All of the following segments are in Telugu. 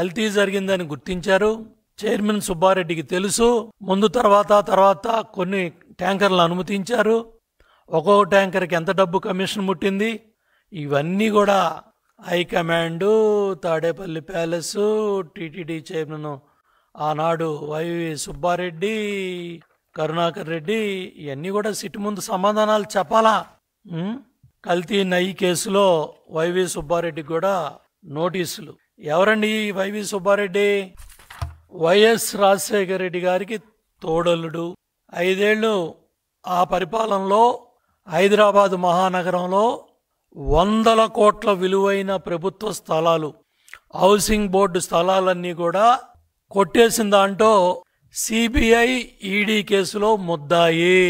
కల్తీ జరిగిందని గుర్తించారు. చైర్మన్ సుబ్బారెడ్డికి తెలుసు. ముందు తర్వాత కొన్ని ట్యాంకర్లు అనుమతించారు. ఒక్కొక్క ట్యాంకర్కి ఎంత డబ్బు కమిషన్ ముట్టింది, ఇవన్నీ కూడా high command, Tadepalli palace, TTD chairman ఆనాడు వైవి సుబ్బారెడ్డి, కరుణాకర్ రెడ్డి, ఇవన్నీ కూడా సిట్ ముందు సమాధానాలు చెప్పాలా. కల్తీ నయ్యి కేసులో వైవి సుబ్బారెడ్డికి కూడా నోటీసులు. ఎవరండి వైవి సుబ్బారెడ్డి? వైఎస్ రాజశేఖర రెడ్డి గారికి తోడలుడు. 5 ఏళ్ళు ఆ పరిపాలనలో హైదరాబాదు మహానగరంలో 100 కోట్ల విలువైన ప్రభుత్వ స్థలాలు, హౌసింగ్ బోర్డు స్థలాలన్నీ కూడా కొట్టేసిన దాంట్లో సిబిఐ ఈడీ కేసులో ముద్దాయి.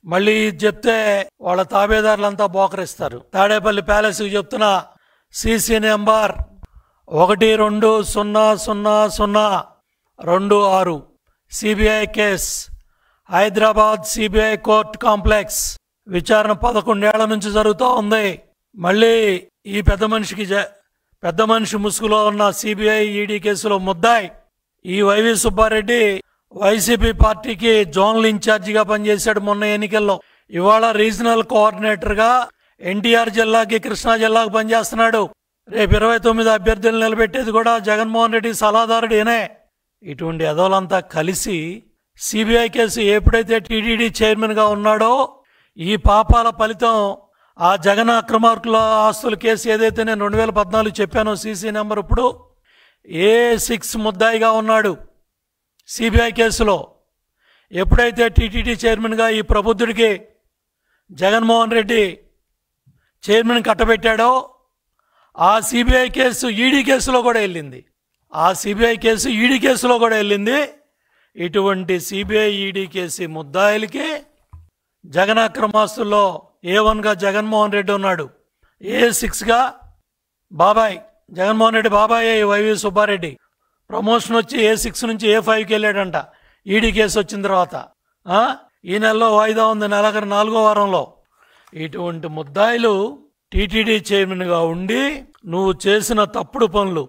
మళ్ళీ చెప్తే వాళ్ళ తాబేదారులంతా బోకరిస్తారు. తాడేపల్లి ప్యాలెస్ కి చెప్తున్నా, CC number 12000026 CBI case, Hyderabad CBI court complex. విచారణ 11 ఏళ్ల నుంచి జరుగుతూ ఉంది. మళ్ళీ ఈ పెద్ద మనిషి ముసుగులో ఉన్న సిబిఐ ఈడీ కేసులో ముద్దాయి ఈ వైవి సుబ్బారెడ్డి వైసీపీ పార్టీకి జోనల్ ఇన్ఛార్జిగా పనిచేశాడు మొన్న ఎన్నికల్లో. ఇవాళ రీజనల్ కోఆర్డినేటర్ గా ఎన్టీఆర్ జిల్లాకి, కృష్ణా జిల్లాకు పనిచేస్తున్నాడు. రేపు 29 అభ్యర్థులు నిలబెట్టేది కూడా జగన్మోహన్ రెడ్డి సలహాదారుడు ఈయనే. ఇటువంటి ఎదవలంతా కలిసి సిబిఐ కేసు ఎప్పుడైతే టీటీడీ చైర్మన్ గా ఉన్నాడో, ఈ పాపాల ఫలితం ఆ జగన్ అక్రమార్కుల ఆస్తుల కేసు ఏదైతే నేను 2014 చెప్పానో సీసీ నెంబర్, ఇప్పుడు A6 ముద్దాయిగా ఉన్నాడు సిబిఐ కేసులో. ఎప్పుడైతే టీటీడీ చైర్మన్గా ఈ ప్రబుద్ధుడికి జగన్మోహన్ రెడ్డి చైర్మన్ కట్టబెట్టాడో, ఆ సిబిఐ కేసు ఈడీ కేసులో కూడా వెళ్ళింది. ఇటువంటి సిబిఐ ఈడీ కేసు ముద్దాయిలకి జగన్ అక్రమాస్తుల్లో A1గా జగన్మోహన్ రెడ్డి ఉన్నాడు, A6గా జగన్మోహన్ రెడ్డి బాబాయ్ వైవి సుబ్బారెడ్డి. ప్రమోషన్ వచ్చి A6 నుంచి A5కి వెళ్ళాడంట ఈడీ కేసు వచ్చిన తర్వాత. ఈ నెలలో వాయిదా ఉంది, నెలకి 4వ వారంలో. ఇటువంటి ముద్దాయిలు టీటీడీ చైర్మన్ గా ఉండి నువ్వు చేసిన తప్పుడు పనులు,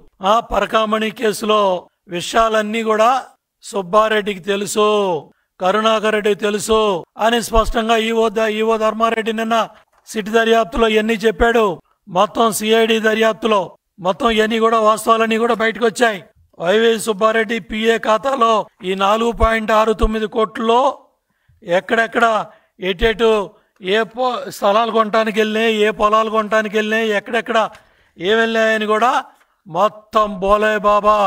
పరకామణి కేసులో విషయాలన్నీ కూడా సుబ్బారెడ్డికి తెలుసు, కరుణాకర్ రెడ్డికి తెలుసు అని స్పష్టంగా ఈవో ధర్మారెడ్డి నిన్న సిట్ దర్యాప్తులో ఇవన్నీ చెప్పాడు. మొత్తం సిఐడి దర్యాప్తులో మొత్తం ఇవన్నీ కూడా వాస్తవాలన్నీ కూడా బయటకు వచ్చాయి. వైవి సుబ్బారెడ్డి పిఏ ఖాతాలో ఈ 4.69 కోట్లలో ఎక్కడెక్కడ ఎటెటు ఏ స్థలాలు కొనడానికి వెళ్ళినాయి, ఏ పొలాలు కొనడానికి వెళ్ళినాయి, ఎక్కడెక్కడ ఏం వెళ్ళాయని కూడా మొత్తం బోలే బాబా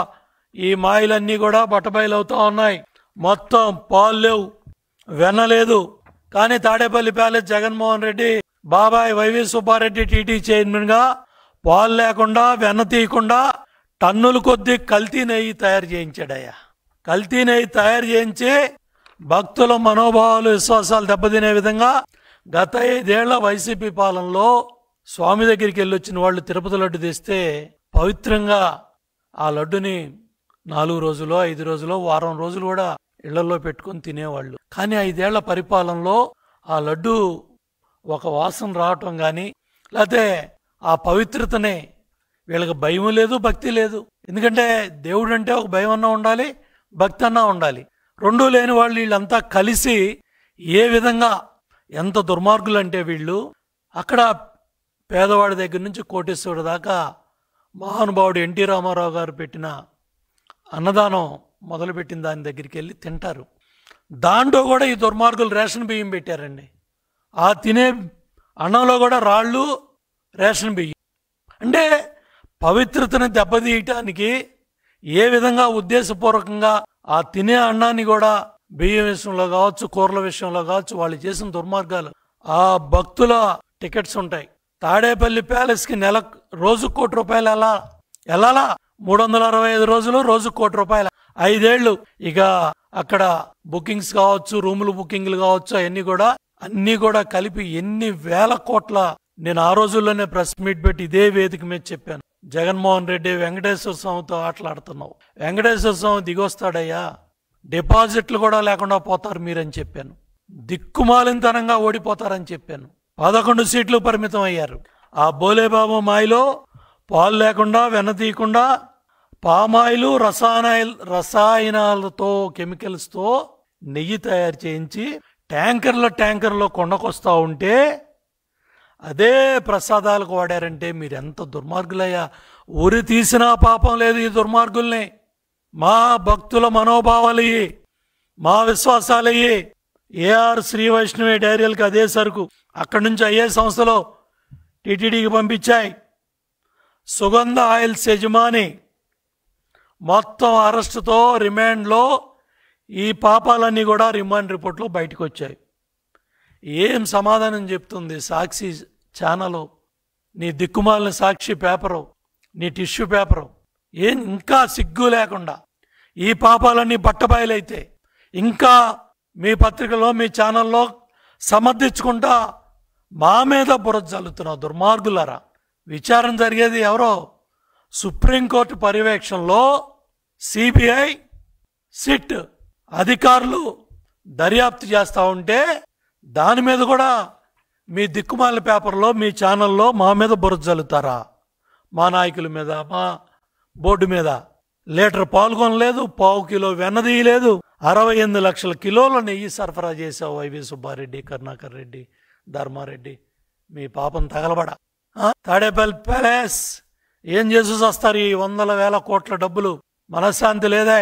ఈ మాయలన్నీ కూడా బట్టబయలు అవుతా ఉన్నాయి. మొత్తం పాలు లేవు, వెన్న లేదు. కానీ తాడేపల్లి ప్యాలెస్ జగన్మోహన్ రెడ్డి బాబాయ్ వైవి సుబ్బారెడ్డి టీటీ చైర్మన్ గా పాలు లేకుండా, వెన్న తీయకుండా టన్నుల కొద్దీ కల్తీ నెయ్యి తయారు చేయించాడయ్యా. కల్తీ నెయ్యి తయారు చేయించి భక్తుల మనోభావాలు, విశ్వాసాలు దెబ్బతినే విధంగా గత 5 ఏళ్ల వైసీపీ పాలనలో స్వామి దగ్గరికి వెళ్ళొచ్చిన వాళ్ళు తిరుపతి లడ్డు తెస్తే పవిత్రంగా ఆ లడ్డుని 4 రోజులో 5 రోజులో వారం రోజులు కూడా ఇళ్లలో పెట్టుకుని తినేవాళ్ళు. కానీ 5 ఏళ్ల పరిపాలనలో ఆ లడ్డు ఒక వాసన రావటం కానీ, లేకపోతే ఆ పవిత్రతనే, వీళ్ళకి భయం లేదు, భక్తి లేదు. ఎందుకంటే దేవుడు అంటే ఒక భయం అన్నా ఉండాలి, భక్తి అన్నా ఉండాలి. రెండూ లేని వాళ్ళు వీళ్ళంతా కలిసి ఏ విధంగా ఎంత దుర్మార్గులు అంటే వీళ్ళు అక్కడ పేదవాడి దగ్గర నుంచి కోటేశ్వరుడు దాకా మహానుభావుడు ఎన్టీ రామారావు గారు పెట్టిన అన్నదానం మొదలుపెట్టిన దాని దగ్గరికి వెళ్ళి తింటారు. దాంట్లో కూడా ఈ దుర్మార్గులు రేషన్ బియ్యం పెట్టారండి. ఆ తినే అన్నంలో కూడా రాళ్ళు, రేషన్ బియ్యం. అంటే పవిత్రతను దెబ్బతీయటానికి ఏ విధంగా ఉద్దేశపూర్వకంగా ఆ తినే అన్నాన్ని కూడా బియ్యం విషయంలో కావచ్చు, కూరల విషయంలో కావచ్చు, వాళ్ళు చేసిన దుర్మార్గాలు. ఆ భక్తుల టికెట్స్ ఉంటాయి. తాడేపల్లి ప్యాలెస్ కి రోజు ₹1 వెళ్ళాలా, 365 రోజులు రోజు ₹1. 5 ఏళ్లు ఇక అక్కడ బుకింగ్స్ కావచ్చు, రూములు బుకింగ్లు కావచ్చు, అన్ని కూడా కలిపి ఎన్ని వేల కోట్ల. నేను ఆ రోజుల్లోనే ప్రెస్ మీట్ పెట్టి ఇదే వేదిక మీద చెప్పాను, జగన్మోహన్ రెడ్డి వెంకటేశ్వర స్వామితో ఆటలాడుతున్నావు, వెంకటేశ్వర స్వామి దిగొస్తాడయ్యా, డిపాజిట్లు కూడా లేకుండా పోతారు మీరని చెప్పాను. దిక్కుమాలినతనంగా ఓడిపోతారని చెప్పాను. 11 సీట్లు పరిమితం అయ్యారు. ఆ బోలేబాబు మాయలో పాలు లేకుండా, వెన్న తీయకుండా పామాయిలు రసాయనాలతో కెమికల్స్తో నెయ్యి తయారు చేయించి ట్యాంకర్లో కొండకొస్తా ఉంటే అదే ప్రసాదాలకు వాడారంటే మీరెంత దుర్మార్గులయ్యా. ఉరి తీసినా పాపం లేదు ఈ దుర్మార్గుల్ని. మా భక్తుల మనోభావాలయ్యి, మా విశ్వాసాలయ్యి. ఏఆర్ శ్రీ వైష్ణవి డైరీలకు అదే సరుకు అక్కడి నుంచి అయ్యే సంస్థలో టీటీడీకి పంపించాయి. సుగంధ ఆయిల్స్ యజమాని మొత్తం అరెస్టుతో రిమాండ్లో ఈ పాపాలన్నీ కూడా రిమాండ్ రిపోర్ట్లో బయటకు వచ్చాయి. ఏం సమాధానం చెప్తుంది సాక్షి ఛానలు, నీ దిక్కుమాలిన సాక్షి పేపరు, నీ టిష్యూ పేపరు? ఏం ఇంకా సిగ్గు లేకుండా ఈ పాపాలన్నీ బట్టబయలైతే ఇంకా మీ పత్రికలో మీ ఛానల్లో సమర్థించుకుంటా మా మీద బురద జల్లుతున్న దుర్మార్గులారా. విచారణ జరిగేది ఎవరో సుప్రీంకోర్టు పర్యవేక్షణలో సిబిఐ సిట్ అధికారులు దర్యాప్తు చేస్తూ ఉంటే దాని మీద కూడా మీ దిక్కుమాల పేపర్లో మీ ఛానల్లో మా మీద బురద జల్లుతారా? మా నాయకుల మీద, మా బోర్డు మీద. లీటర్ పాలు కొనలేదు, పావు కిలో వెన్న తీయలేదు, 68 లక్షల కిలోల నెయ్యి సరఫరా చేశావు వైవి సుబ్బారెడ్డి, కరుణాకర్ రెడ్డి, ధర్మారెడ్డి. మీ పాపం తగలబడ. తాడేపల్లి ప్యాలెస్ ఏం చేసి వస్తారు ఈ 100,000 కోట్ల డబ్బులు? మనశ్శాంతి లేదా?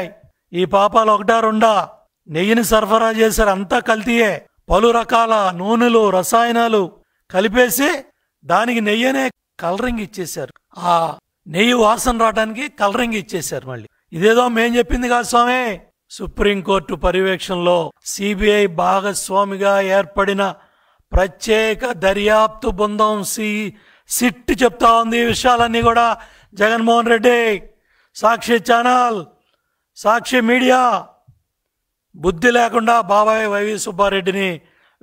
ఈ పాపాలు ఒకటా రెండా? నెయ్యిని సరఫరా చేశారు, అంతా కల్తీయే. పలు రకాల నూనెలు, రసాయనాలు కలిపేసి దానికి నెయ్యనే కలరింగ్ ఇచ్చేశారు. ఆ నెయ్యి వాసన రావడానికి కలరింగ్ ఇచ్చేశారు. మళ్ళీ ఇదేదో మేం చెప్పింది కాదు స్వామి. సుప్రీంకోర్టు పర్యవేక్షణలో సిబిఐ భాగస్వామిగా ఏర్పడిన ప్రత్యేక దర్యాప్తు బృందం సిట్ చెప్తా ఉంది ఈ విషయాలన్నీ కూడా. జగన్మోహన్ రెడ్డి, సాక్షి ఛానల్, సాక్షి మీడియా బుద్ధి లేకుండా బాబాయ్ వైవి సుబ్బారెడ్డిని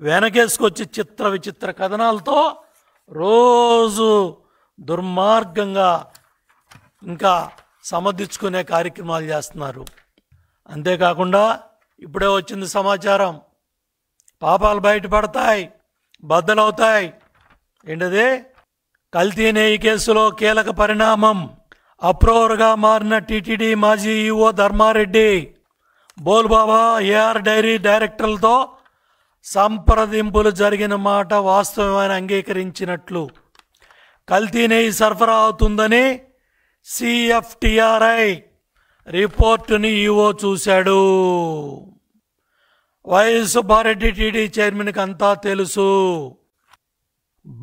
వెనకేసుకొచ్చి చిత్ర విచిత్ర కథనాలతో రోజు దుర్మార్గంగా ఇంకా సమర్థించుకునే కార్యక్రమాలు చేస్తున్నారు. అంతేకాకుండా ఇప్పుడే వచ్చింది సమాచారం, పాపాలు బయటపడతాయి, బద్దలవుతాయి. ఏంటది? కల్తీ నెయ్యి కేసులో కీలక పరిణామం. అప్రూవర్గా మారిన టీటీడీ మాజీ ఈఓ ధర్మారెడ్డి బోల్బాబా ఏఆర్ డైరీ డైరెక్టర్లతో సంప్రదింపులు జరిగిన మాట వాస్తవమని అంగీకరించినట్లు కల్తీ నెయ్యి సరఫరా అవుతుందని సిఎఫ్టిఆర్ఐ రిపోర్టుని ఈఓ చూశాడు. వైవి సుబ్బారెడ్డి టీడీ చైర్మన్కి అంతా తెలుసు.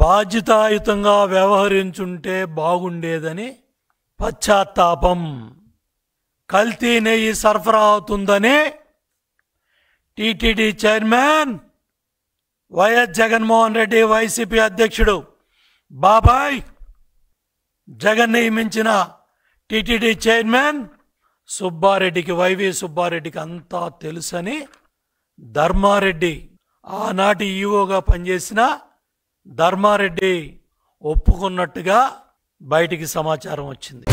బాధ్యతాయుతంగా వ్యవహరించుంటే బాగుండేదని పశ్చాత్తాపం. కల్తీ నెయ్యి సరఫరా అవుతుందని TTD chairman YS Jaganmohan Reddy, YCP అధ్యక్షుడు బాబాయ్ జగన్ నియమించిన టీటీడీ చైర్మన్ సుబ్బారెడ్డికి, వైవి సుబ్బారెడ్డికి అంతా తెలుసని ధర్మారెడ్డి, ఆనాటి ఈఓగా పనిచేసిన ధర్మారెడ్డి ఒప్పుకున్నట్టుగా బయటికి సమాచారం వచ్చింది.